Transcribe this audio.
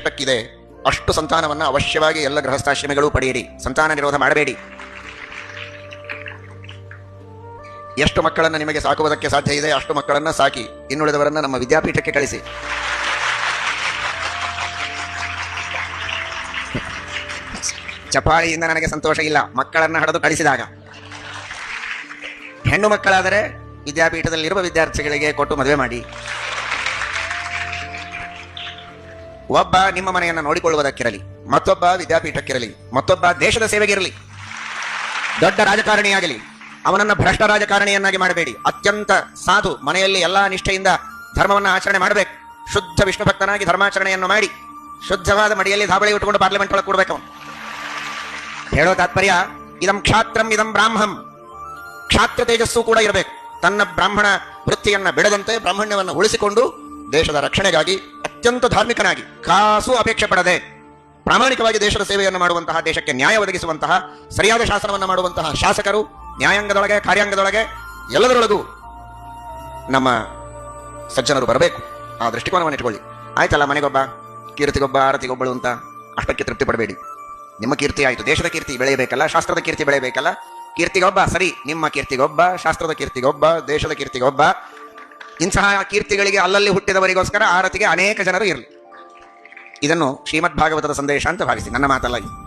ಎಷ್ಟಕ್ಕಿದೆ ಅಷ್ಟು ಸಂತಾನವನ್ನು ಅವಶ್ಯವಾಗಿ ಎಲ್ಲ ಗೃಹಸ್ಥಾಶ್ರಮಿಗಳು ಪಡೆಯಿರಿ. ಸಂತಾನ ನಿರೋಧ ಮಾಡಬೇಡಿ. ಎಷ್ಟು ಮಕ್ಕಳನ್ನು ನಿಮಗೆ ಸಾಕುವುದಕ್ಕೆ ಸಾಧ್ಯ ಇದೆ ಅಷ್ಟು ಮಕ್ಕಳನ್ನು ಸಾಕಿ, ಇನ್ನುಳಿದವರನ್ನು ನಮ್ಮ ವಿದ್ಯಾಪೀಠಕ್ಕೆ ಕಳಿಸಿ. ಚಪಾಳಿಯಿಂದ ನನಗೆ ಸಂತೋಷ ಇಲ್ಲ, ಮಕ್ಕಳನ್ನು ಹಡೆದು ಕಳಿಸಿದಾಗ. ಹೆಣ್ಣು ಮಕ್ಕಳಾದರೆ ವಿದ್ಯಾಪೀಠದಲ್ಲಿರುವ ವಿದ್ಯಾರ್ಥಿಗಳಿಗೆ ಕೊಟ್ಟು ಮದುವೆ ಮಾಡಿ. ಒಬ್ಬ ನಿಮ್ಮ ಮನೆಯನ್ನು ನೋಡಿಕೊಳ್ಳುವುದಕ್ಕಿರಲಿ, ಮತ್ತೊಬ್ಬ ವಿದ್ಯಾಪೀಠಕ್ಕಿರಲಿ, ಮತ್ತೊಬ್ಬ ದೇಶದ ಸೇವೆಗಿರಲಿ. ದೊಡ್ಡ ರಾಜಕಾರಣಿಯಾಗಲಿ, ಅವನನ್ನು ಭ್ರಷ್ಟ ರಾಜಕಾರಣಿಯನ್ನಾಗಿ ಮಾಡಬೇಡಿ. ಅತ್ಯಂತ ಸಾಧು, ಮನೆಯಲ್ಲಿ ಎಲ್ಲಾ ನಿಷ್ಠೆಯಿಂದ ಧರ್ಮವನ್ನು ಆಚರಣೆ ಮಾಡಬೇಕು. ಶುದ್ಧ ವಿಷ್ಣು ಭಕ್ತನಾಗಿ ಧರ್ಮಾಚರಣೆಯನ್ನು ಮಾಡಿ ಶುದ್ಧವಾದ ಮಡಿಯಲ್ಲಿ ಧಾಬಳಿ ಉಟ್ಕೊಂಡು ಪಾರ್ಲಿಮೆಂಟ್ ಒಳಗೆ ಕೂಡಬೇಕು. ಹೇಳೋ ತಾತ್ಪರ್ಯ, ಇದಂ ಕ್ಷಾತ್ರಂ ಇದಂ ಬ್ರಾಹ್ಮಂ. ಕ್ಷಾತ್ರ ತೇಜಸ್ಸು ಕೂಡ ಇರಬೇಕು. ತನ್ನ ಬ್ರಾಹ್ಮಣ ವೃತ್ತಿಯನ್ನ ಬಿಡದಂತೆ ಬ್ರಾಹ್ಮಣ್ಯವನ್ನು ಉಳಿಸಿಕೊಂಡು ದೇಶದ ರಕ್ಷಣೆಗಾಗಿ ಅತ್ಯಂತ ಧಾರ್ಮಿಕನಾಗಿ, ಕಾಸು ಅಪೇಕ್ಷೆ ಪಡದೆ ಪ್ರಾಮಾಣಿಕವಾಗಿ ದೇಶದ ಸೇವೆಯನ್ನು ಮಾಡುವಂತಹ, ದೇಶಕ್ಕೆ ನ್ಯಾಯ ಒದಗಿಸುವಂತಹ, ಸರಿಯಾದ ಶಾಸನವನ್ನು ಮಾಡುವಂತಹ ಶಾಸಕರು ನ್ಯಾಯಾಂಗದೊಳಗೆ, ಕಾರ್ಯಾಂಗದೊಳಗೆ, ಎಲ್ಲದರೊಳಗೂ ನಮ್ಮ ಸಜ್ಜನರು ಬರಬೇಕು. ಆ ದೃಷ್ಟಿಕೋನವನ್ನು ಇಟ್ಕೊಳ್ಳಿ. ಆಯ್ತಲ್ಲ, ಮನೆಗೊಬ್ಬ, ಕೀರ್ತಿಗೊಬ್ಬ, ಆರತಿಗೊಬ್ಬಳು ಅಂತ ಅಷ್ಟಕ್ಕೆ ತೃಪ್ತಿ ಪಡಬೇಡಿ. ನಿಮ್ಮ ಕೀರ್ತಿ ಆಯಿತು, ದೇಶದ ಕೀರ್ತಿ ಬೆಳೆಯಬೇಕಲ್ಲ, ಶಾಸ್ತ್ರದ ಕೀರ್ತಿ ಬೆಳೆಯಬೇಕಲ್ಲ. ಕೀರ್ತಿಗೊಬ್ಬ ಸರಿ, ನಿಮ್ಮ ಕೀರ್ತಿಗೊಬ್ಬ, ಶಾಸ್ತ್ರದ ಕೀರ್ತಿಗೊಬ್ಬ, ದೇಶದ ಕೀರ್ತಿಗೊಬ್ಬ. ಇಂತಹ ಕೀರ್ತಿಗಳಿಗೆ ಅಲ್ಲಲ್ಲಿ ಹುಟ್ಟಿದವರಿಗೋಸ್ಕರ ಆರತಿಗೆ ಅನೇಕ ಜನರು ಇರಲಿ. ಇದನ್ನು ಶ್ರೀಮದ್ ಭಾಗವತದ ಸಂದೇಶ ಅಂತ ಭಾವಿಸಿ, ನನ್ನ ಮಾತಲ್ಲ ಇದು.